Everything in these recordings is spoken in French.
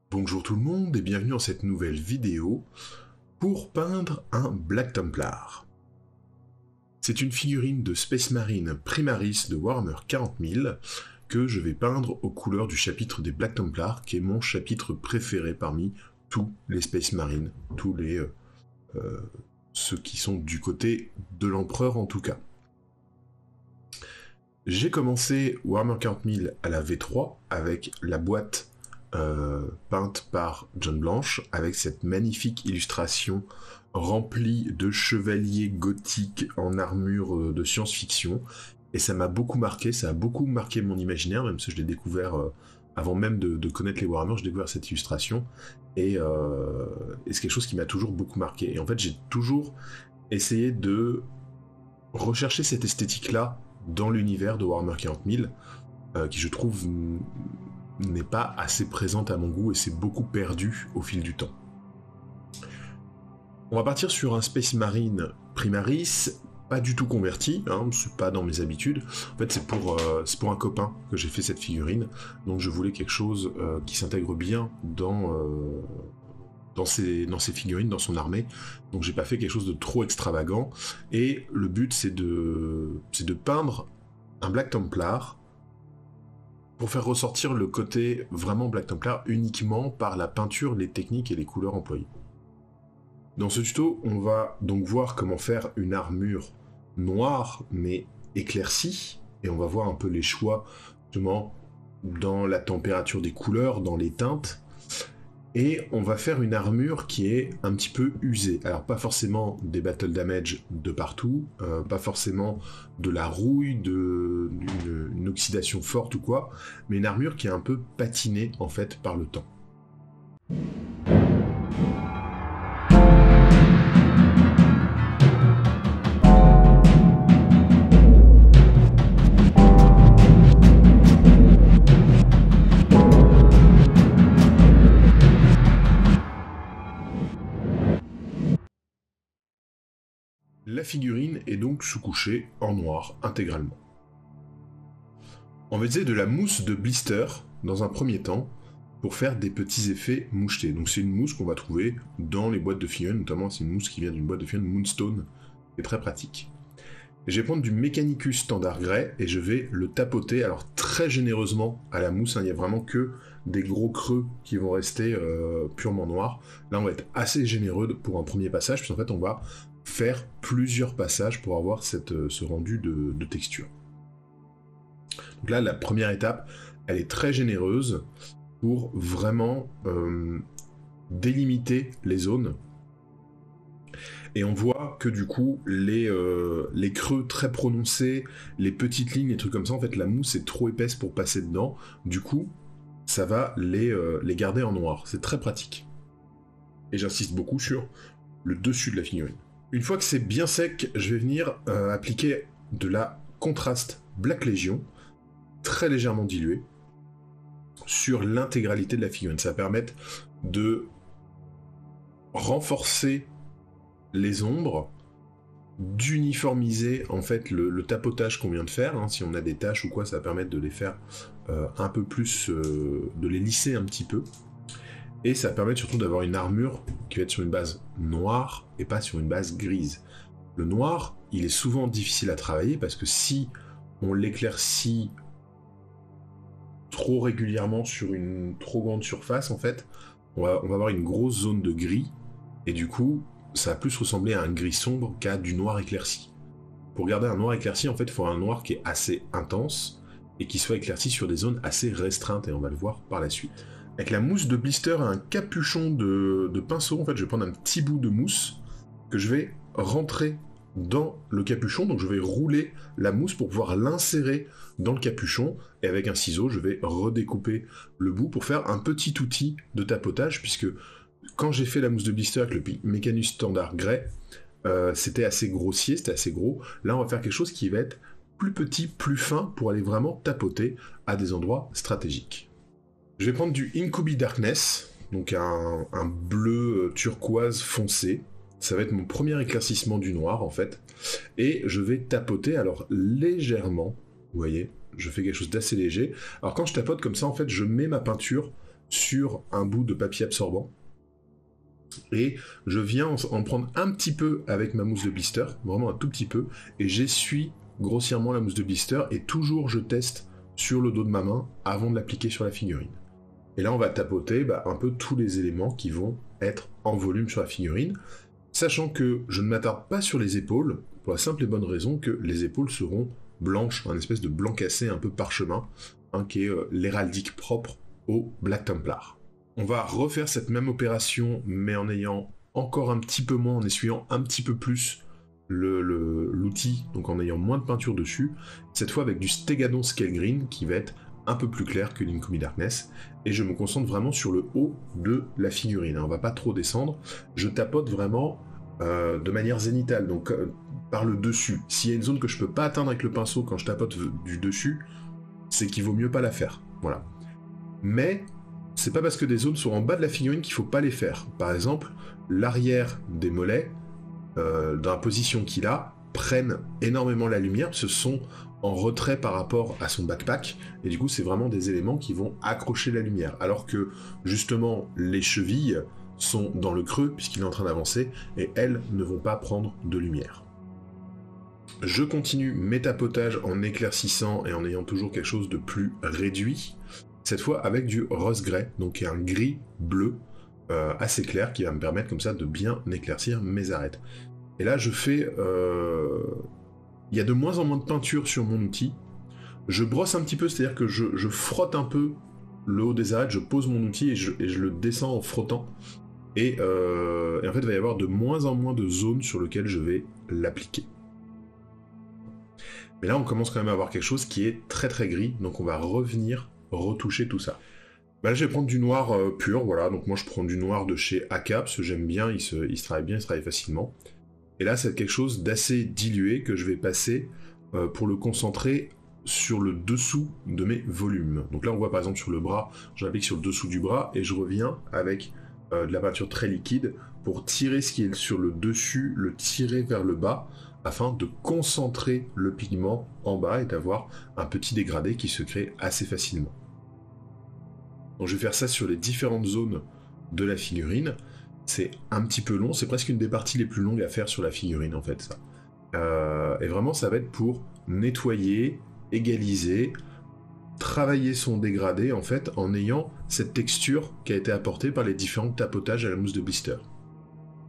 Bonjour tout le monde et bienvenue dans cette nouvelle vidéo pour peindre un Black Templar. C'est une figurine de Space Marine Primaris de Warhammer 40 000 que je vais peindre aux couleurs du chapitre des Black Templars, qui est mon chapitre préféré parmi tous les Space Marines, tous les ceux qui sont du côté de l'Empereur en tout cas. J'ai commencé Warhammer 40 000 à la V3 avec la boîte peinte par John Blanche, avec cette magnifique illustration remplie de chevaliers gothiques en armure de science-fiction, et ça m'a beaucoup marqué, ça a beaucoup marqué mon imaginaire, même si je l'ai découvert avant même de connaître les Warhammer, j'ai découvert cette illustration, et c'est quelque chose qui m'a toujours beaucoup marqué. Et en fait, j'ai toujours essayé de rechercher cette esthétique-là dans l'univers de Warhammer 40 000, qui je trouve n'est pas assez présente à mon goût et s'est beaucoup perdue au fil du temps. On va partir sur un Space Marine Primaris, pas du tout converti, c'est pas dans mes habitudes. En fait, c'est pour un copain que j'ai fait cette figurine, donc je voulais quelque chose qui s'intègre bien dans ses figurines, dans son armée, donc j'ai pas fait quelque chose de trop extravagant, et le but c'est de peindre un Black Templar pour faire ressortir le côté vraiment Black Templar uniquement par la peinture, les techniques et les couleurs employées. Dans ce tuto, on va donc voir comment faire une armure noire mais éclaircie, et on va voir un peu les choix justement dans la température des couleurs, dans les teintes, et on va faire une armure qui est un petit peu usée. Alors pas forcément des battle damage de partout, pas forcément de la rouille, d'une oxydation forte ou quoi, mais une armure qui est un peu patinée en fait par le temps. La figurine est donc sous-couchée en noir intégralement. On va utiliser de la mousse de blister dans un premier temps pour faire des petits effets mouchetés. Donc c'est une mousse qu'on va trouver dans les boîtes de figurines, notamment c'est une mousse qui vient d'une boîte de figurines Moonstone, qui est très pratique. Et je vais prendre du Mechanicus Standard Grey et je vais le tapoter, alors très généreusement à la mousse, il n'y a vraiment que des gros creux qui vont rester purement noirs. Là on va être assez généreux pour un premier passage, puisqu'en fait on va faire plusieurs passages pour avoir ce rendu de texture. Donc là, la première étape, elle est très généreuse pour vraiment délimiter les zones. Et on voit que du coup, les creux très prononcés, les petites lignes, les trucs comme ça, en fait, la mousse est trop épaisse pour passer dedans. Du coup, ça va les garder en noir. C'est très pratique. Et j'insiste beaucoup sur le dessus de la figurine. Une fois que c'est bien sec, je vais venir appliquer de la contraste Black Legion, très légèrement diluée, sur l'intégralité de la figurine. Ça va permettre de renforcer les ombres, d'uniformiser en fait le tapotage qu'on vient de faire. Si on a des taches ou quoi, ça va permettre de les faire un peu plus, de les lisser un petit peu. Et ça permet surtout d'avoir une armure qui va être sur une base noire et pas sur une base grise. Le noir, il est souvent difficile à travailler parce que si on l'éclaircit trop régulièrement sur une trop grande surface, en fait, on va avoir une grosse zone de gris, et du coup, ça va plus ressembler à un gris sombre qu'à du noir éclairci. Pour garder un noir éclairci, en fait, il faut un noir qui est assez intense et qui soit éclairci sur des zones assez restreintes, et on va le voir par la suite. Avec la mousse de blister et un capuchon de pinceau, en fait, je vais prendre un petit bout de mousse que je vais rentrer dans le capuchon, donc je vais rouler la mousse pour pouvoir l'insérer dans le capuchon, et avec un ciseau, je vais redécouper le bout pour faire un petit outil de tapotage, puisque quand j'ai fait la mousse de blister avec le Mechanicus Standard Grey, c'était assez grossier, c'était assez gros. Là, on va faire quelque chose qui va être plus petit, plus fin, pour aller vraiment tapoter à des endroits stratégiques. Je vais prendre du Incubi Darkness, donc un bleu turquoise foncé. Ça va être mon premier éclaircissement du noir, en fait. Et je vais tapoter, alors légèrement, vous voyez, je fais quelque chose d'assez léger. Alors quand je tapote comme ça, en fait, je mets ma peinture sur un bout de papier absorbant. Et je viens en prendre un petit peu avec ma mousse de blister, vraiment un tout petit peu, et j'essuie grossièrement la mousse de blister, et toujours je teste sur le dos de ma main avant de l'appliquer sur la figurine. Et là on va tapoter un peu tous les éléments qui vont être en volume sur la figurine, sachant que je ne m'attarde pas sur les épaules, pour la simple et bonne raison que les épaules seront blanches, un espèce de blanc cassé un peu parchemin, qui est l'héraldique propre au Black Templar. On va refaire cette même opération, mais en ayant encore un petit peu moins, en essuyant un petit peu plus l'outil, donc en ayant moins de peinture dessus, cette fois avec du Stegadon Scale Green, qui va être un peu plus clair que l'Incubi Darkness, et je me concentre vraiment sur le haut de la figurine. On va pas trop descendre, je tapote vraiment de manière zénitale, donc par le dessus. S'il y a une zone que je peux pas atteindre avec le pinceau quand je tapote du dessus, c'est qu'il vaut mieux pas la faire, voilà. Mais c'est pas parce que des zones sont en bas de la figurine qu'il faut pas les faire. Par exemple, l'arrière des mollets, dans la position qu'il a, prennent énormément la lumière, ce sont en retrait par rapport à son backpack, et du coup c'est vraiment des éléments qui vont accrocher la lumière, alors que justement les chevilles sont dans le creux puisqu'il est en train d'avancer, et elles ne vont pas prendre de lumière. Je continue mes tapotages en éclaircissant et en ayant toujours quelque chose de plus réduit, cette fois avec du rose grey, donc un gris bleu assez clair qui va me permettre comme ça de bien éclaircir mes arêtes. Et là je fais... Il y a de moins en moins de peinture sur mon outil, je brosse un petit peu, c'est-à-dire que je frotte un peu le haut des arêtes, je pose mon outil et je le descends en frottant, et en fait il va y avoir de moins en moins de zones sur lesquelles je vais l'appliquer. Mais là on commence quand même à avoir quelque chose qui est très très gris, donc on va revenir retoucher tout ça. Là je vais prendre du noir pur, voilà, donc moi je prends du noir de chez AK, parce que j'aime bien, il se travaille bien, il se travaille facilement. Et là c'est quelque chose d'assez dilué que je vais passer pour le concentrer sur le dessous de mes volumes. Donc là on voit par exemple sur le bras, j'applique sur le dessous du bras, et je reviens avec de la peinture très liquide pour tirer ce qui est sur le dessus, le tirer vers le bas, afin de concentrer le pigment en bas et d'avoir un petit dégradé qui se crée assez facilement. Donc je vais faire ça sur les différentes zones de la figurine. C'est un petit peu long, c'est presque une des parties les plus longues à faire sur la figurine en fait ça. Et vraiment ça va être pour nettoyer, égaliser, travailler son dégradé en fait en ayant cette texture qui a été apportée par les différents tapotages à la mousse de blister.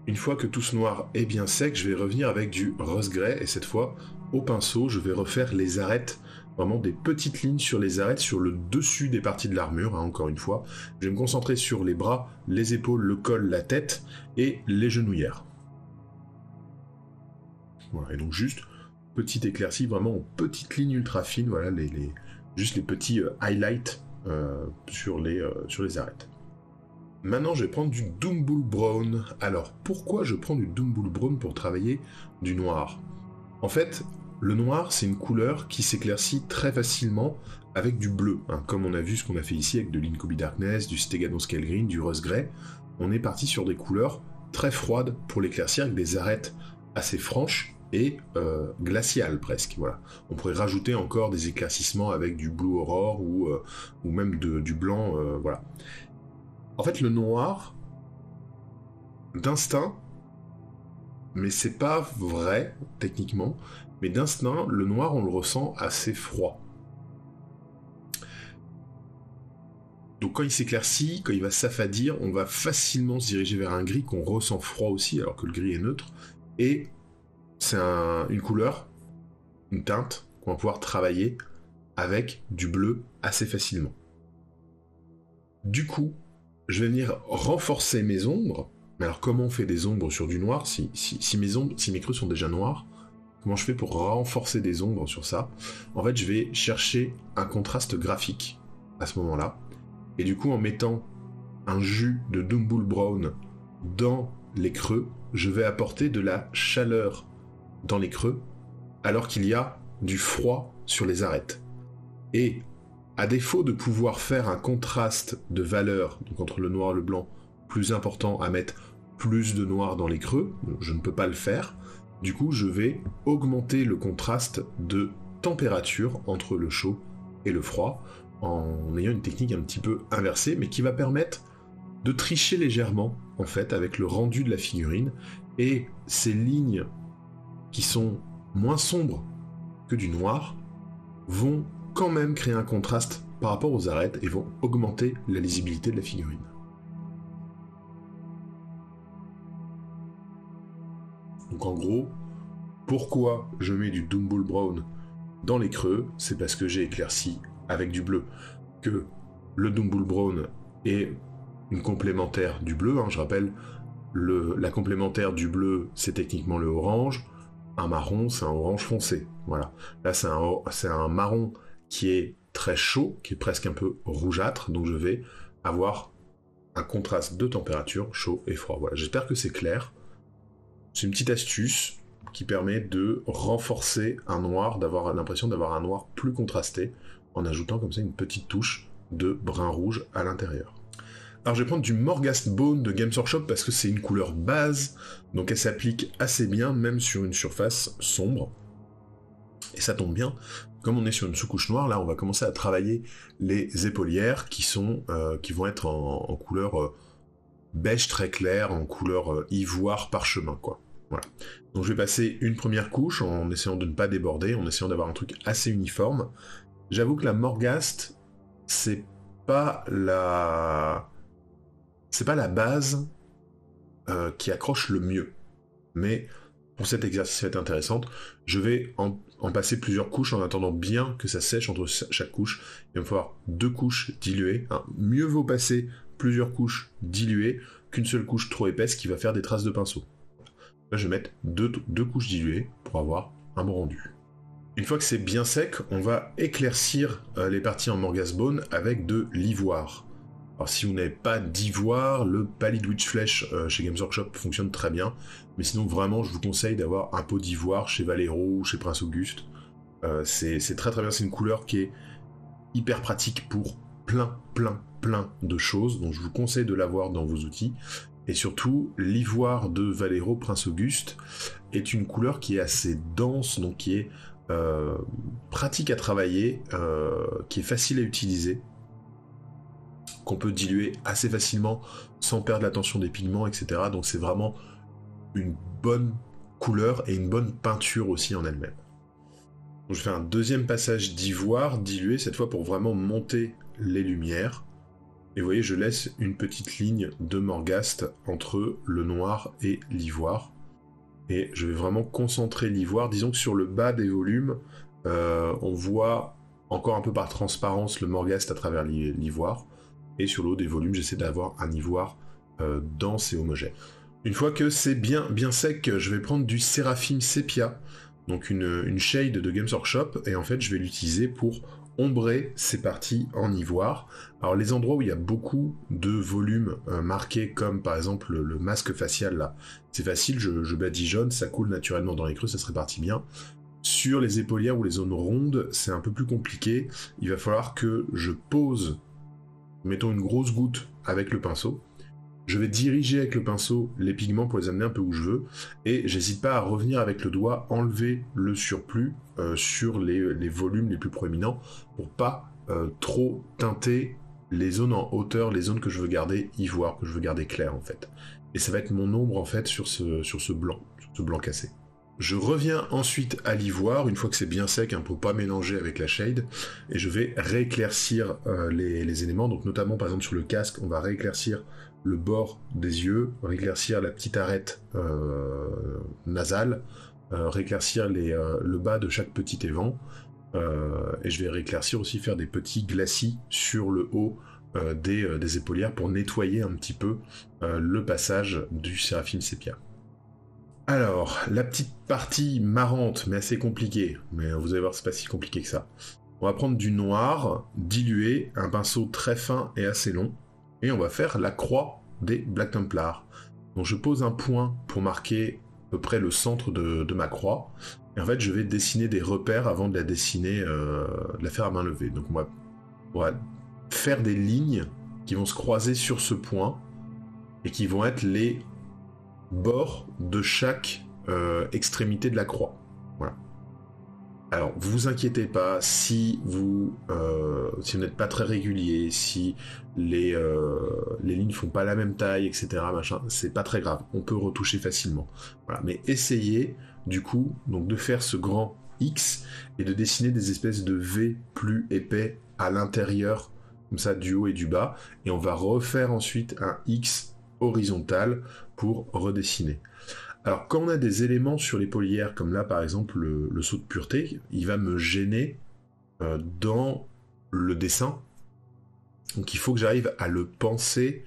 Une fois que tout ce noir est bien sec, je vais revenir avec du rose grey, et cette fois, au pinceau, je vais refaire les arêtes, vraiment des petites lignes sur les arêtes, sur le dessus des parties de l'armure, encore une fois. Je vais me concentrer sur les bras, les épaules, le col, la tête, et les genouillères. Voilà, et donc juste, petite éclaircie, vraiment en petites lignes ultra fines, voilà, juste les petits highlights sur les arêtes. Maintenant, je vais prendre du Doombull Brown. Alors, pourquoi je prends du Doombull Brown pour travailler du noir ? En fait, le noir, c'est une couleur qui s'éclaircit très facilement avec du bleu. Comme on a vu ce qu'on a fait ici avec de l'Incubi Darkness, du Stegadon Scale Green, du Rose Grey. On est parti sur des couleurs très froides pour l'éclaircir, avec des arêtes assez franches et glaciales presque. Voilà. On pourrait rajouter encore des éclaircissements avec du Blue Aurore ou même du blanc. Voilà. En fait, le noir, d'instinct, mais c'est pas vrai, techniquement, mais d'instinct, le noir, on le ressent assez froid. Donc quand il s'éclaircit, quand il va s'affadir, on va facilement se diriger vers un gris qu'on ressent froid aussi, alors que le gris est neutre, et c'est une couleur, une teinte, qu'on va pouvoir travailler avec du bleu assez facilement. Du coup, je vais venir renforcer mes ombres. Mais alors comment on fait des ombres sur du noir si mes creux sont déjà noirs? Comment je fais pour renforcer des ombres sur ça? En fait, je vais chercher un contraste graphique à ce moment-là. Et du coup, en mettant un jus de Doombull Brown dans les creux, je vais apporter de la chaleur dans les creux, alors qu'il y a du froid sur les arêtes. Et à défaut de pouvoir faire un contraste de valeur, donc entre le noir et le blanc, plus important à mettre plus de noir dans les creux, je ne peux pas le faire, du coup je vais augmenter le contraste de température entre le chaud et le froid, en ayant une technique un petit peu inversée, mais qui va permettre de tricher légèrement, en fait, avec le rendu de la figurine, et ces lignes qui sont moins sombres que du noir vont quand même créer un contraste par rapport aux arêtes et vont augmenter la lisibilité de la figurine. Donc en gros, pourquoi je mets du Dumble Brown dans les creux, c'est parce que j'ai éclairci avec du bleu. Que le Dumble Brown est une complémentaire du bleu, je rappelle, la complémentaire du bleu, c'est techniquement le orange, un marron, c'est un orange foncé. Voilà. Là, c'est un marron qui est très chaud, qui est presque un peu rougeâtre, donc je vais avoir un contraste de température chaud et froid. Voilà. J'espère que c'est clair. C'est une petite astuce qui permet de renforcer un noir, d'avoir l'impression d'avoir un noir plus contrasté, en ajoutant comme ça une petite touche de brun rouge à l'intérieur. Alors je vais prendre du Morghast Bone de Games Workshop parce que c'est une couleur base, donc elle s'applique assez bien même sur une surface sombre. Et ça tombe bien, comme on est sur une sous-couche noire, là on va commencer à travailler les épaulières qui vont être en couleur beige très clair, en couleur ivoire parchemin, quoi. Voilà. Donc je vais passer une première couche en essayant de ne pas déborder, en essayant d'avoir un truc assez uniforme. J'avoue que la Morghast, c'est pas la base qui accroche le mieux. Mais pour cet exercice va être intéressant, je vais en passer plusieurs couches en attendant bien que ça sèche entre chaque couche. Il va me falloir 2 couches diluées. Mieux vaut passer plusieurs couches diluées qu'une seule couche trop épaisse qui va faire des traces de pinceau. Là, je vais mettre deux couches diluées pour avoir un bon rendu. Une fois que c'est bien sec, on va éclaircir les parties en Morghast Bone avec de l'ivoire. Alors si vous n'avez pas d'ivoire, le Pallid Witch Flesh chez Games Workshop fonctionne très bien, mais sinon vraiment je vous conseille d'avoir un pot d'ivoire chez Valero ou chez Prince Auguste. C'est très très bien, c'est une couleur qui est hyper pratique pour plein de choses, donc je vous conseille de l'avoir dans vos outils. Et surtout, l'ivoire de Valero Prince Auguste est une couleur qui est assez dense, donc qui est pratique à travailler, qui est facile à utiliser, qu'on peut diluer assez facilement sans perdre la tension des pigments, etc. Donc c'est vraiment une bonne couleur et une bonne peinture aussi en elle-même. Donc je fais un deuxième passage d'ivoire dilué, cette fois pour vraiment monter les lumières. Et vous voyez, je laisse une petite ligne de Morghast entre le noir et l'ivoire. Et je vais vraiment concentrer l'ivoire. Disons que sur le bas des volumes, on voit encore un peu par transparence le Morghast à travers l'ivoire. Et sur le haut des volumes, j'essaie d'avoir un ivoire dense et homogène. Une fois que c'est bien sec, je vais prendre du Seraphim Sepia, donc une shade de Games Workshop, et en fait je vais l'utiliser pour ombrer ces parties en ivoire. Alors les endroits où il y a beaucoup de volumes marqués, comme par exemple le masque facial là, c'est facile, je badigeonne, ça coule naturellement dans les creux, ça se répartit bien. Sur les épaulières ou les zones rondes, c'est un peu plus compliqué, il va falloir que je pose, mettons une grosse goutte avec le pinceau, je vais diriger avec le pinceau les pigments pour les amener un peu où je veux, et j'hésite pas à revenir avec le doigt, enlever le surplus sur les volumes les plus proéminents, pour pas trop teinter les zones en hauteur, les zones que je veux garder ivoire, que je veux garder clair en fait. Et ça va être mon ombre en fait sur ce blanc cassé. Je reviens ensuite à l'ivoire, une fois que c'est bien sec, pour pas mélanger avec la shade, et je vais rééclaircir les éléments, donc notamment par exemple sur le casque, on va rééclaircir le bord des yeux, rééclaircir la petite arête nasale, rééclaircir le bas de chaque petit évent, et je vais rééclaircir aussi, faire des petits glacis sur le haut des épaulières pour nettoyer un petit peu le passage du Seraphim Sepia. Alors, la petite partie marrante, mais assez compliquée, mais vous allez voir, c'est pas si compliqué que ça. On va prendre du noir, dilué, un pinceau très fin et assez long, et on va faire la croix des Black Templars. Donc je pose un point pour marquer à peu près le centre de ma croix, et en fait je vais dessiner des repères avant de la dessiner, de la faire à main levée. Donc on va faire des lignes qui vont se croiser sur ce point, et qui vont être les bords de chaque extrémité de la croix. Voilà. Alors, vous inquiétez pas, si vous n'êtes pas très régulier, si les lignes font pas la même taille, etc., machin, c'est pas très grave, on peut retoucher facilement. Voilà. Mais essayez, du coup, donc de faire ce grand X et de dessiner des espèces de V plus épais à l'intérieur, comme ça, du haut et du bas, et on va refaire ensuite un X horizontal pour redessiner. Alors, quand on a des éléments sur les polières, comme là par exemple le saut de pureté, il va me gêner dans le dessin. Donc il faut que j'arrive à le penser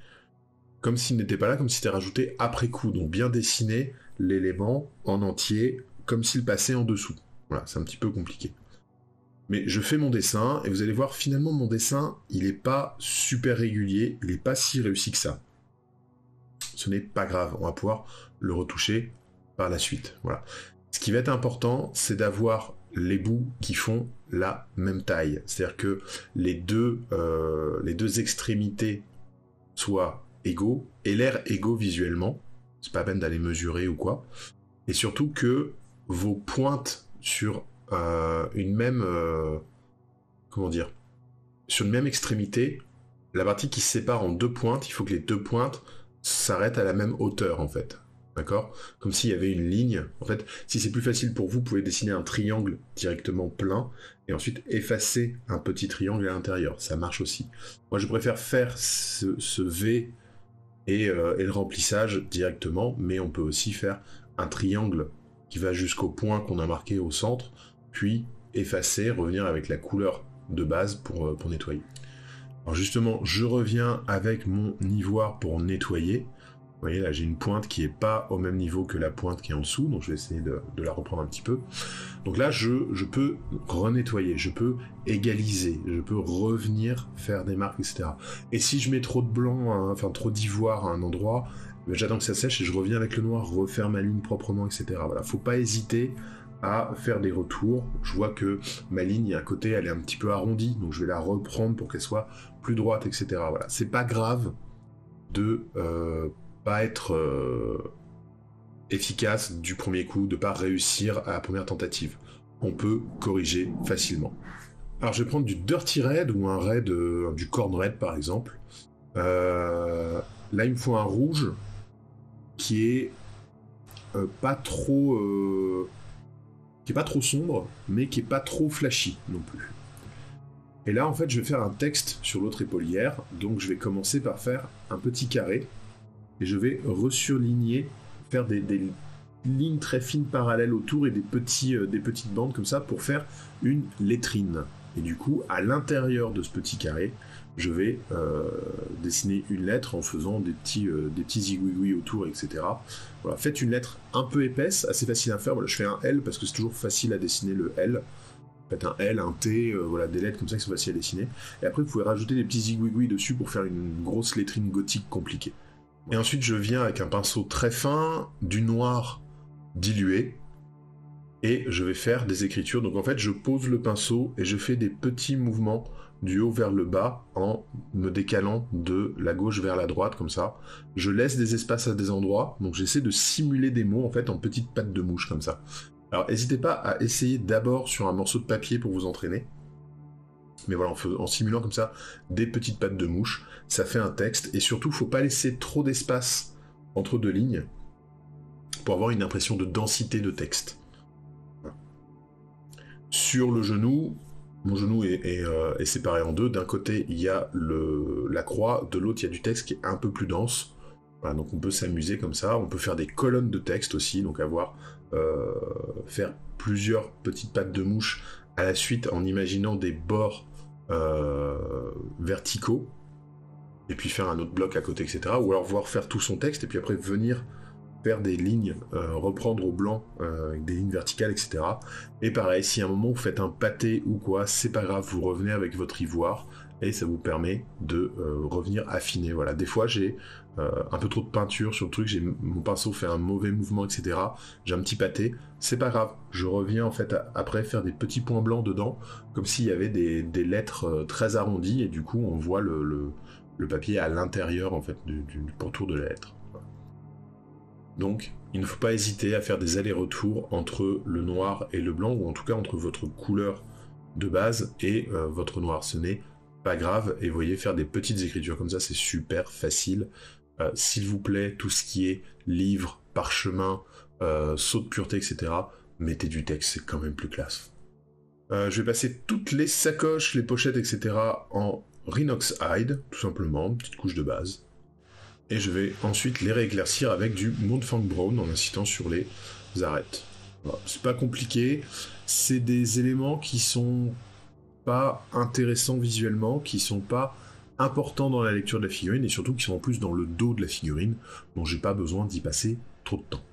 comme s'il n'était pas là, comme si c'était rajouté après coup. Donc bien dessiner l'élément en entier, comme s'il passait en dessous. Voilà, c'est un petit peu compliqué. Mais je fais mon dessin, et vous allez voir, finalement, mon dessin, il n'est pas super régulier, il n'est pas si réussi que ça. Ce n'est pas grave, on va pouvoir le retoucher par la suite. Voilà. Ce qui va être important, c'est d'avoir les bouts qui font la même taille. C'est-à-dire que les deux extrémités soient égaux, et l'air égaux visuellement. C'est pas la peine d'aller mesurer ou quoi. Et surtout que vos pointes sur une même... comment dire, sur une même extrémité, la partie qui se sépare en deux pointes, il faut que les deux pointes s'arrêtent à la même hauteur, en fait. D'accord? Comme s'il y avait une ligne. En fait, si c'est plus facile pour vous, vous pouvez dessiner un triangle directement plein, et ensuite effacer un petit triangle à l'intérieur. Ça marche aussi. Moi, je préfère faire ce V et le remplissage directement, mais on peut aussi faire un triangle qui va jusqu'au point qu'on a marqué au centre, puis effacer, revenir avec la couleur de base pour nettoyer. Alors justement, je reviens avec mon ivoire pour nettoyer. Vous voyez, là j'ai une pointe qui n'est pas au même niveau que la pointe qui est en dessous, donc je vais essayer de la reprendre un petit peu. Donc là, je peux renettoyer, je peux égaliser, je peux revenir faire des marques, etc. Et si je mets trop de blanc, hein, enfin trop d'ivoire à un endroit, ben, j'attends que ça sèche et je reviens avec le noir, refaire ma ligne proprement, etc. Voilà, faut pas hésiter à faire des retours. Je vois que ma ligne à côté, elle est un petit peu arrondie, donc je vais la reprendre pour qu'elle soit plus droite, etc. Voilà, c'est pas grave de pas être efficace du premier coup, de pas réussir à la première tentative. On peut corriger facilement. Alors je vais prendre du Dirty Red ou un red, du Corn Red par exemple. Là il me faut un rouge qui est pas trop sombre, mais qui est pas trop flashy non plus. Et là en fait je vais faire un texte sur l'autre épaulière, donc je vais commencer par faire un petit carré et je vais resurligner, faire des lignes très fines parallèles autour et des petites bandes comme ça pour faire une lettrine. Et du coup, à l'intérieur de ce petit carré, je vais dessiner une lettre en faisant des petits zigouigouis autour, etc. Voilà, faites une lettre un peu épaisse, assez facile à faire. Voilà, je fais un L parce que c'est toujours facile à dessiner le L. Faites un L, un T, voilà, des lettres comme ça qui sont faciles à dessiner. Et après, vous pouvez rajouter des petits zigouigouis dessus pour faire une grosse lettrine gothique compliquée. Et ensuite, je viens avec un pinceau très fin, du noir dilué, et je vais faire des écritures. Donc en fait, je pose le pinceau et je fais des petits mouvements du haut vers le bas en me décalant de la gauche vers la droite, comme ça. Je laisse des espaces à des endroits, donc j'essaie de simuler des mots, en fait, en petites pattes de mouche, comme ça. Alors, n'hésitez pas à essayer d'abord sur un morceau de papier pour vous entraîner. Mais voilà, en simulant comme ça des petites pattes de mouche, ça fait un texte. Et surtout, faut pas laisser trop d'espace entre deux lignes pour avoir une impression de densité de texte. Sur le genou, mon genou est séparé en deux. D'un côté, il y a la croix, de l'autre, il y a du texte qui est un peu plus dense. Voilà, donc on peut s'amuser comme ça. On peut faire des colonnes de texte aussi, donc faire plusieurs petites pattes de mouche à la suite en imaginant des bords verticaux, et puis faire un autre bloc à côté, etc. Ou alors voir faire tout son texte, et puis après venir faire des lignes, reprendre au blanc avec des lignes verticales, etc. Et pareil, si à un moment vous faites un pâté ou quoi, c'est pas grave, vous revenez avec votre ivoire, et ça vous permet de revenir affiner. Voilà, des fois j'ai un peu trop de peinture sur le truc, mon pinceau fait un mauvais mouvement, etc. J'ai un petit pâté, c'est pas grave, je reviens en fait après faire des petits points blancs dedans, comme s'il y avait des lettres très arrondies, et du coup on voit le papier à l'intérieur en fait du pourtour de la lettre. Donc, il ne faut pas hésiter à faire des allers-retours entre le noir et le blanc, ou en tout cas entre votre couleur de base et votre noir. Ce n'est pas grave, et vous voyez, faire des petites écritures comme ça, c'est super facile. S'il vous plaît, tout ce qui est livre, parchemin, sceau de pureté, etc., mettez du texte, c'est quand même plus classe. Je vais passer toutes les sacoches, les pochettes, etc. en Rhinox Hide, tout simplement, une petite couche de base. Et je vais ensuite les rééclaircir avec du Montfang Brown en insistant sur les arêtes. Voilà. C'est pas compliqué, c'est des éléments qui sont pas intéressants visuellement, qui sont pas importants dans la lecture de la figurine, et surtout qui sont en plus dans le dos de la figurine, donc j'ai pas besoin d'y passer trop de temps.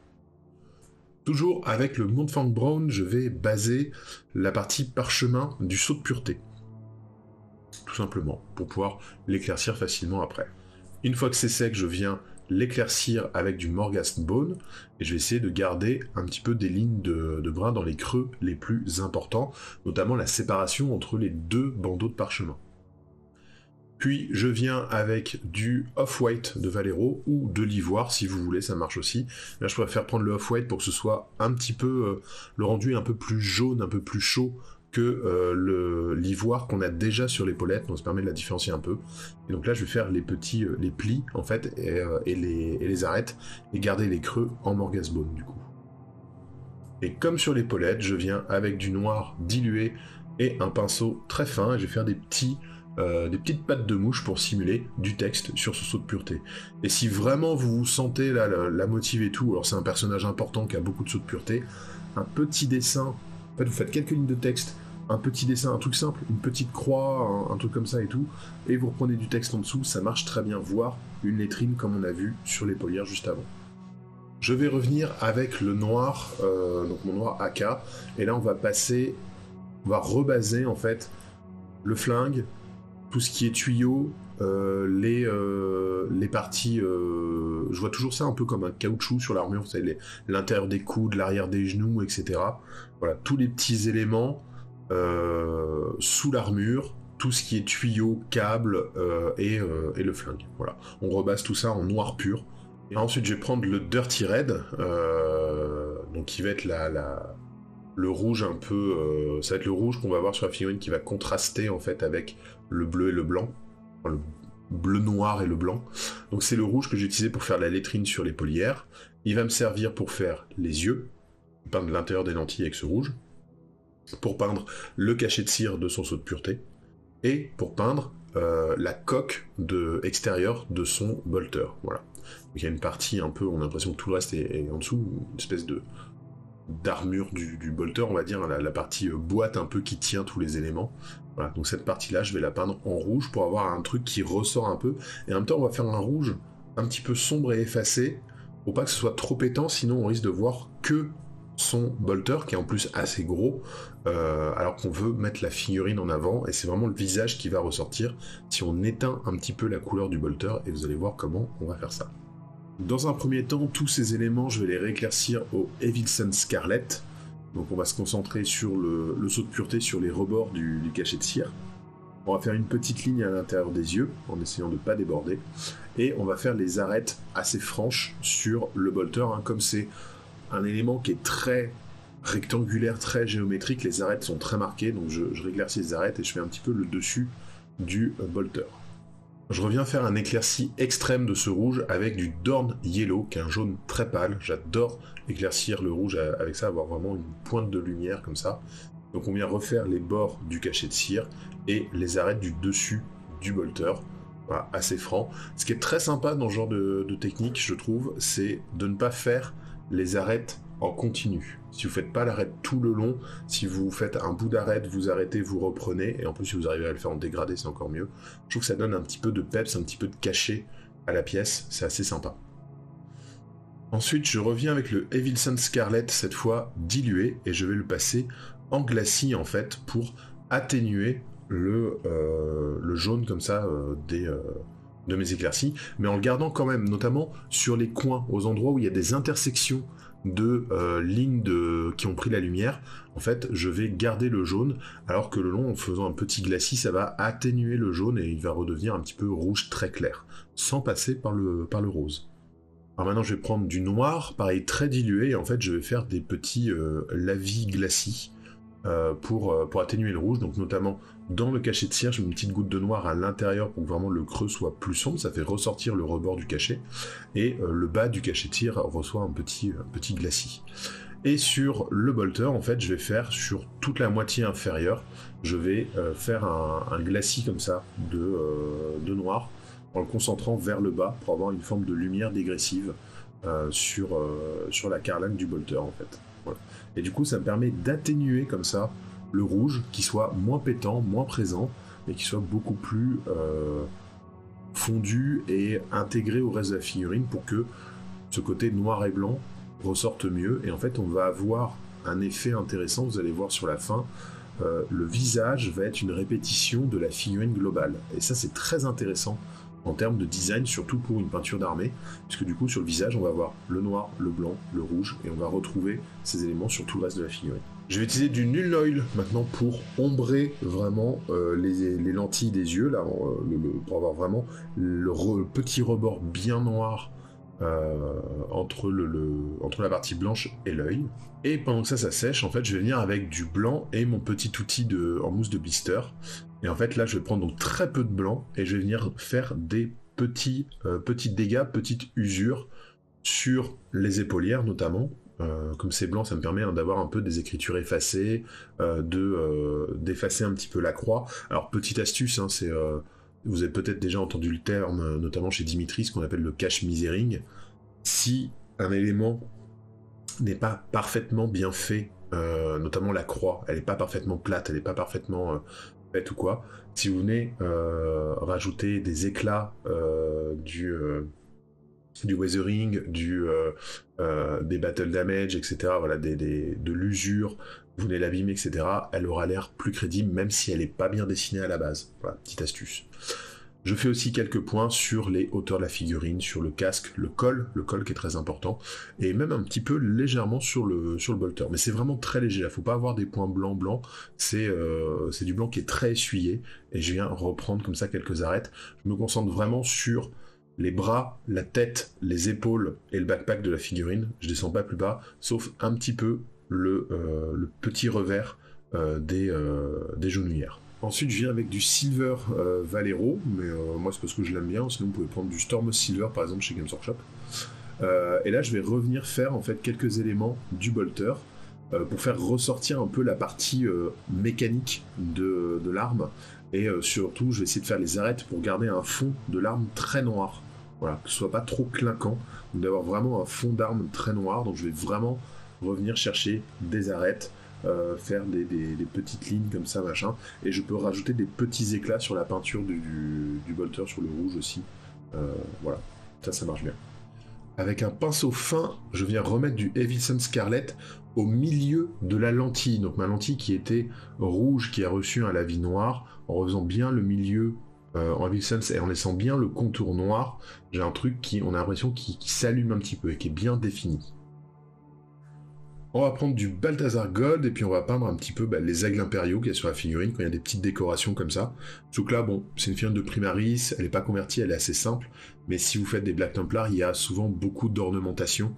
Toujours avec le Montfang Brown, je vais baser la partie parchemin du sceau de pureté. Tout simplement, pour pouvoir l'éclaircir facilement après. Une fois que c'est sec, je viens l'éclaircir avec du Morghast Bone, et je vais essayer de garder un petit peu des lignes de brun dans les creux les plus importants, notamment la séparation entre les deux bandeaux de parchemin. Puis je viens avec du Off-White de Vallejo, ou de l'ivoire si vous voulez, ça marche aussi. Là je préfère prendre le Off-White pour que ce soit un petit peu, le rendu un peu plus jaune, un peu plus chaud que l'ivoire qu'on a déjà sur l'épaulette, donc ça permet de la différencier un peu. Et donc là je vais faire les petits, les plis en fait, et les arêtes, et garder les creux en Morghast Bone du coup. Et comme sur l'épaulette, je viens avec du noir dilué et un pinceau très fin, et je vais faire des petites pattes de mouche pour simuler du texte sur ce sceau de pureté. Et si vraiment vous vous sentez là, la motive et tout, alors c'est un personnage important qui a beaucoup de sceaux de pureté, un petit dessin, en fait vous faites quelques lignes de texte, un petit dessin, un truc simple, une petite croix, un truc comme ça et tout, et vous reprenez du texte en dessous, ça marche très bien, voire une lettrine comme on a vu sur l'épaulière juste avant. Je vais revenir avec le noir, donc mon noir AK, et là on va rebaser en fait le flingue, tout ce qui est tuyau, les parties, je vois toujours ça un peu comme un caoutchouc sur l'armure, vous savez, l'intérieur des coudes, l'arrière des genoux, etc. Voilà, tous les petits éléments sous l'armure, tout ce qui est tuyau, câble et le flingue. Voilà, on rebase tout ça en noir pur. Et ensuite, je vais prendre le Dirty Red, donc qui va être le rouge un peu, ça va être le rouge qu'on va voir sur la figurine qui va contraster en fait avec le bleu et le blanc, enfin, le bleu noir et le blanc. Donc c'est le rouge que j'ai utilisé pour faire la lettrine sur l'épaulière. Il va me servir pour faire les yeux, peindre l'intérieur des lentilles avec ce rouge, pour peindre le cachet de cire de son sceau de pureté, et pour peindre la coque extérieure de son bolter. Voilà. Donc il y a une partie un peu, on a l'impression que tout le reste est en dessous, une espèce d'armure du bolter, on va dire, la partie boîte un peu qui tient tous les éléments. Voilà, donc cette partie-là, je vais la peindre en rouge pour avoir un truc qui ressort un peu, et en même temps, on va faire un rouge un petit peu sombre et effacé, pour pas que ce soit trop étant, sinon on risque de voir que son bolter, qui est en plus assez gros, alors qu'on veut mettre la figurine en avant, et c'est vraiment le visage qui va ressortir si on éteint un petit peu la couleur du bolter, et vous allez voir comment on va faire ça. Dans un premier temps, tous ces éléments, je vais les rééclaircir au Evilson Scarlet. Donc on va se concentrer sur le sceau de pureté, sur les rebords du cachet de cire. On va faire une petite ligne à l'intérieur des yeux, en essayant de ne pas déborder. Et on va faire les arêtes assez franches sur le bolter. Comme c'est un élément qui est très rectangulaire, très géométrique, les arêtes sont très marquées. Donc je rééclaircis les arêtes et je fais un petit peu le dessus du bolter. Je reviens faire un éclairci extrême de ce rouge avec du Dorn Yellow, qui est un jaune très pâle. J'adore éclaircir le rouge avec ça, avoir vraiment une pointe de lumière comme ça. Donc on vient refaire les bords du cachet de cire et les arêtes du dessus du bolter. Voilà, assez franc. Ce qui est très sympa dans ce genre de technique, je trouve, c'est de ne pas faire les arêtes en continu. Si vous faites pas l'arête tout le long, si vous faites un bout d'arête, vous arrêtez, vous reprenez, et en plus si vous arrivez à le faire en dégradé, c'est encore mieux. Je trouve que ça donne un petit peu de peps, un petit peu de cachet à la pièce, c'est assez sympa. Ensuite, je reviens avec le Evilson Scarlet, cette fois dilué, et je vais le passer en glacis en fait, pour atténuer le jaune comme ça de mes éclaircies, mais en le gardant quand même, notamment sur les coins, aux endroits où il y a des intersections de lignes qui ont pris la lumière. En fait, je vais garder le jaune, alors que le long, en faisant un petit glacis, ça va atténuer le jaune et il va redevenir un petit peu rouge très clair, sans passer par le rose. Alors maintenant, je vais prendre du noir, pareil, très dilué, et en fait, je vais faire des petits lavis glacis pour atténuer le rouge, donc notamment dans le cachet de cire, je mets une petite goutte de noir à l'intérieur pour que vraiment le creux soit plus sombre, ça fait ressortir le rebord du cachet, et le bas du cachet de cire reçoit un petit glacis. Et sur le bolter, en fait, je vais faire sur toute la moitié inférieure, je vais faire un glacis comme ça de noir, en le concentrant vers le bas pour avoir une forme de lumière dégressive sur la carlingue du bolter, en fait. Voilà. Et du coup, ça me permet d'atténuer comme ça le rouge, qui soit moins pétant, moins présent, et qui soit beaucoup plus fondu et intégré au reste de la figurine pour que ce côté noir et blanc ressorte mieux. Et en fait, on va avoir un effet intéressant, vous allez voir sur la fin, le visage va être une répétition de la figurine globale. Et ça, c'est très intéressant en termes de design, surtout pour une peinture d'armée, puisque du coup, sur le visage, on va avoir le noir, le blanc, le rouge, et on va retrouver ces éléments sur tout le reste de la figurine. Je vais utiliser du Null Oil maintenant pour ombrer vraiment les lentilles des yeux, là, pour avoir vraiment le petit rebord bien noir entre la partie blanche et l'œil. Et pendant que ça sèche, en fait, je vais venir avec du blanc et mon petit outil en mousse de blister. Et en fait, là, je vais prendre donc très peu de blanc et je vais venir faire des petits dégâts, petites usures sur les épaulières notamment. Comme c'est blanc, ça me permet d'avoir un peu des écritures effacées, d'effacer un petit peu la croix. Alors, petite astuce, hein, vous avez peut-être déjà entendu le terme, notamment chez Dimitri, ce qu'on appelle le cache misering. Si un élément n'est pas parfaitement bien fait, notamment la croix, elle n'est pas parfaitement plate, elle n'est pas parfaitement faite ou quoi, si vous venez rajouter des éclats du weathering, des battle damage, etc., voilà, de l'usure, vous venez l'abîmer, etc., elle aura l'air plus crédible, même si elle n'est pas bien dessinée à la base. Voilà, petite astuce. Je fais aussi quelques points sur les hauteurs de la figurine, sur le casque, le col qui est très important, et même un petit peu légèrement sur le bolter. Mais c'est vraiment très léger, là, faut pas avoir des points blancs, c'est du blanc qui est très essuyé, et je viens reprendre comme ça quelques arêtes. Je me concentre vraiment sur les bras, la tête, les épaules et le backpack de la figurine. Je descends pas plus bas, sauf un petit peu le petit revers des genouillères. Ensuite, je viens avec du Silver Valero, mais moi c'est parce que je l'aime bien, sinon vous pouvez prendre du Storm Silver par exemple chez Games Workshop. Et là, je vais revenir faire en fait quelques éléments du bolter pour faire ressortir un peu la partie mécanique de l'arme. Et surtout, je vais essayer de faire les arêtes pour garder un fond de l'arme très noir. Voilà, que ce soit pas trop clinquant, donc d'avoir vraiment un fond d'arme très noir. Donc je vais vraiment revenir chercher des arêtes, faire des petites lignes comme ça, machin. Et je peux rajouter des petits éclats sur la peinture du bolter, sur le rouge aussi. Voilà, ça marche bien. Avec un pinceau fin, je viens remettre du Heavy Sun Scarlet au milieu de la lentille. Donc ma lentille qui était rouge, qui a reçu un lavis noir, en refaisant bien le milieu en Heavy Sun et en laissant bien le contour noir, j'ai un truc on a l'impression qui s'allume un petit peu et qui est bien défini. On va prendre du Balthazar Gold et puis on va peindre un petit peu les aigles impériaux qu'il y a sur la figurine quand il y a des petites décorations comme ça. Donc là, bon, c'est une figurine de Primaris, elle n'est pas convertie, elle est assez simple, mais si vous faites des Black Templars, il y a souvent beaucoup d'ornementation.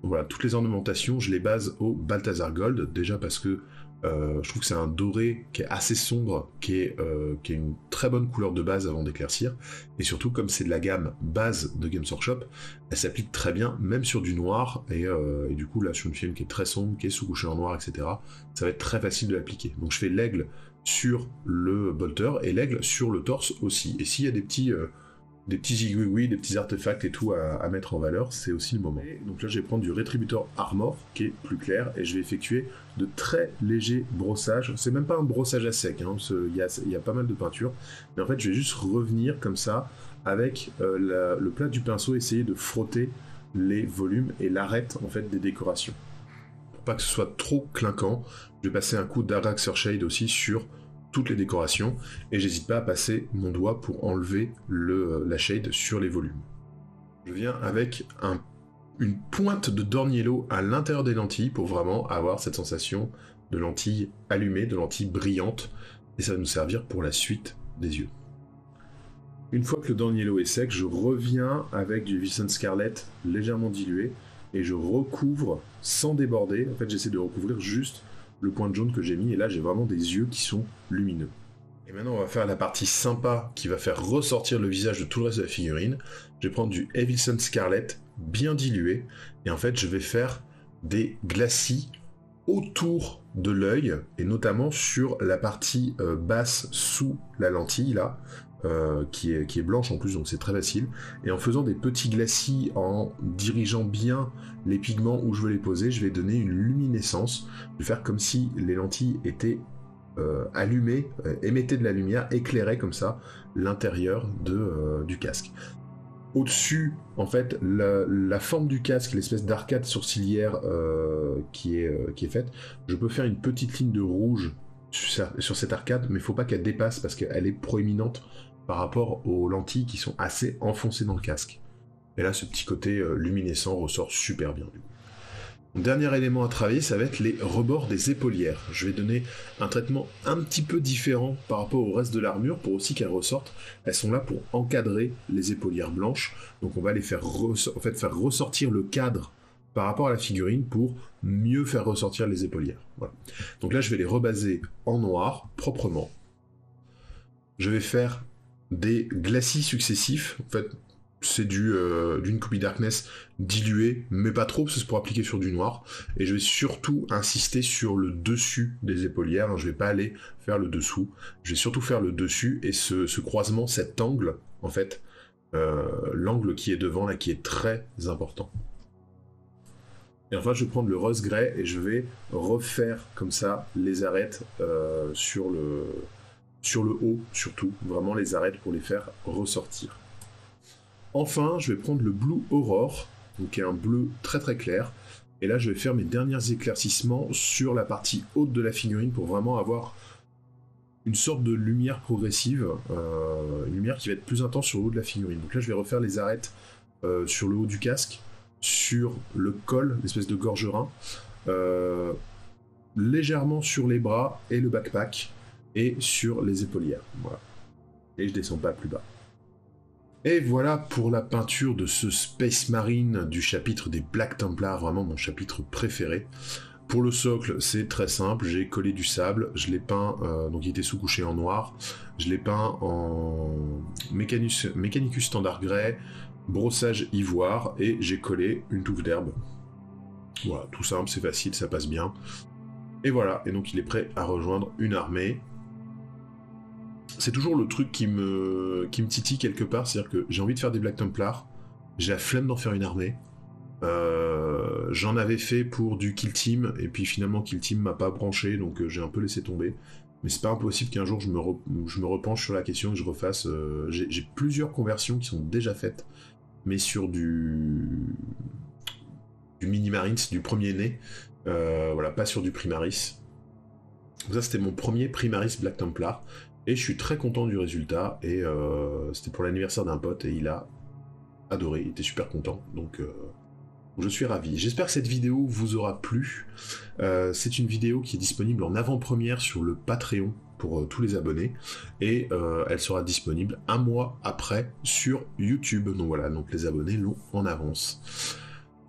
Donc voilà, toutes les ornementations, je les base au Balthazar Gold, déjà parce que je trouve que c'est un doré qui est assez sombre, qui est une très bonne couleur de base avant d'éclaircir, et surtout comme c'est de la gamme base de Games Workshop, elle s'applique très bien, même sur du noir, et du coup là sur une figurine qui est très sombre, qui est sous-couchée en noir, etc., ça va être très facile de l'appliquer. Donc je fais l'aigle sur le bolter, et l'aigle sur le torse aussi, et s'il y a des petits zigouigouis, des petits artefacts et tout à mettre en valeur, c'est aussi le moment. Et donc là, je vais prendre du Retributor Armor, qui est plus clair, et je vais effectuer de très légers brossages. C'est même pas un brossage à sec, hein, il y a pas mal de peinture, mais en fait, je vais juste revenir comme ça, avec le plat du pinceau, essayer de frotter les volumes et l'arête, en fait, des décorations. Pour pas que ce soit trop clinquant, je vais passer un coup d'Araxer Shade aussi sur toutes les décorations, et j'hésite pas à passer mon doigt pour enlever la shade sur les volumes. Je viens avec une pointe de Dorn Yellow à l'intérieur des lentilles pour vraiment avoir cette sensation de lentilles allumées, de lentilles brillantes, et ça va nous servir pour la suite des yeux. Une fois que le Dorniello est sec, je reviens avec du Vincent Scarlet légèrement dilué et je recouvre sans déborder. En fait, j'essaie de recouvrir juste le point de jaune que j'ai mis et là, j'ai vraiment des yeux qui sont lumineux. Et maintenant, on va faire la partie sympa qui va faire ressortir le visage de tout le reste de la figurine. Je vais prendre du Evilson Scarlet bien dilué et en fait, je vais faire des glacis autour de l'œil et notamment sur la partie basse sous la lentille là. Qui est blanche en plus, donc c'est très facile. Et en faisant des petits glacis, en dirigeant bien les pigments où je veux les poser, je vais donner une luminescence. Je vais faire comme si les lentilles étaient allumées, émettaient de la lumière, éclairaient comme ça l'intérieur du casque. Au-dessus, en fait, la forme du casque, l'espèce d'arcade sourcilière qui est faite, je peux faire une petite ligne de rouge sur cette arcade, mais il ne faut pas qu'elle dépasse parce qu'elle est proéminente par rapport aux lentilles qui sont assez enfoncées dans le casque. Et là, ce petit côté luminescent ressort super bien. Mon dernier élément à travailler, ça va être les rebords des épaulières. Je vais donner un traitement un petit peu différent par rapport au reste de l'armure pour aussi qu'elles ressortent. Elles sont là pour encadrer les épaulières blanches, donc on va les faire, faire ressortir le cadre par rapport à la figurine pour mieux faire ressortir les épaulières. Voilà. Donc là, je vais les rebaser en noir, proprement. Je vais faire des glacis successifs. En fait, c'est d'une copie Darkness diluée, mais pas trop, parce que c'est pour appliquer sur du noir. Et je vais surtout insister sur le dessus des épaulières. Je vais pas aller faire le dessous. Je vais surtout faire le dessus et ce croisement, cet angle, en fait, l'angle qui est devant, là, qui est très important. Et enfin, je vais prendre le rose grey et je vais refaire comme ça les arêtes sur le haut, surtout. Vraiment les arêtes pour les faire ressortir. Enfin, je vais prendre le Blue Aurore, donc qui est un bleu très très clair. Et là, je vais faire mes derniers éclaircissements sur la partie haute de la figurine pour vraiment avoir une sorte de lumière progressive, une lumière qui va être plus intense sur le haut de la figurine. Donc là, je vais refaire les arêtes sur le haut du casque, sur le col, l'espèce de gorgerin, légèrement sur les bras et le backpack, et sur les épaulières. Voilà. Et je descends pas plus bas. Et voilà pour la peinture de ce Space Marine du chapitre des Black Templars, vraiment mon chapitre préféré. Pour le socle, c'est très simple, j'ai collé du sable, je l'ai peint, donc il était sous-couché en noir, je l'ai peint en Mechanicus Standard Grey, brossage ivoire, et j'ai collé une touffe d'herbe. Voilà, tout simple, c'est facile, ça passe bien. Et voilà, et donc il est prêt à rejoindre une armée. C'est toujours le truc qui me titille quelque part, c'est-à-dire que j'ai envie de faire des Black Templars, j'ai la flemme d'en faire une armée. J'en avais fait pour du Kill Team, et puis finalement Kill Team m'a pas branché, donc j'ai un peu laissé tomber. Mais c'est pas impossible qu'un jour je me repenche sur la question et que je refasse. J'ai plusieurs conversions qui sont déjà faites, mais sur du Mini-Marines, du premier né. Voilà, pas sur du Primaris. Donc ça, c'était mon premier Primaris Black Templar. Et je suis très content du résultat, et c'était pour l'anniversaire d'un pote, et il a adoré, il était super content, donc je suis ravi. J'espère que cette vidéo vous aura plu. C'est une vidéo qui est disponible en avant-première sur le Patreon pour tous les abonnés, et elle sera disponible un mois après sur YouTube, donc voilà, donc les abonnés l'ont en avance.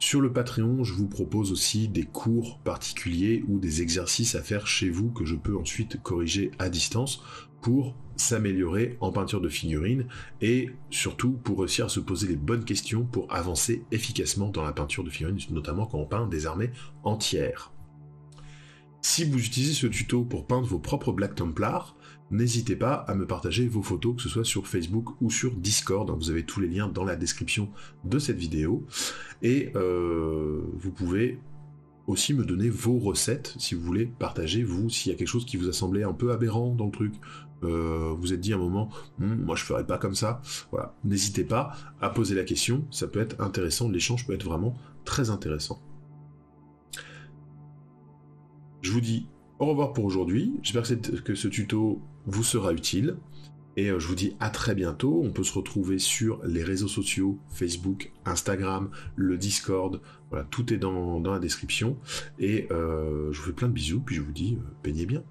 Sur le Patreon, je vous propose aussi des cours particuliers ou des exercices à faire chez vous que je peux ensuite corriger à distance pour s'améliorer en peinture de figurines et surtout pour réussir à se poser les bonnes questions pour avancer efficacement dans la peinture de figurines, notamment quand on peint des armées entières. Si vous utilisez ce tuto pour peindre vos propres Black Templars, n'hésitez pas à me partager vos photos, que ce soit sur Facebook ou sur Discord. Vous avez tous les liens dans la description de cette vidéo. Et vous pouvez aussi me donner vos recettes, si vous voulez partager, vous, s'il y a quelque chose qui vous a semblé un peu aberrant dans le truc. Vous êtes dit à un moment, moi je ferais pas comme ça. Voilà, n'hésitez pas à poser la question, ça peut être intéressant, l'échange peut être vraiment très intéressant. Je vous dis au revoir pour aujourd'hui, j'espère que ce tuto vous sera utile, et je vous dis à très bientôt. On peut se retrouver sur les réseaux sociaux, Facebook, Instagram, le Discord, voilà, tout est dans la description, et je vous fais plein de bisous, puis je vous dis peignez bien.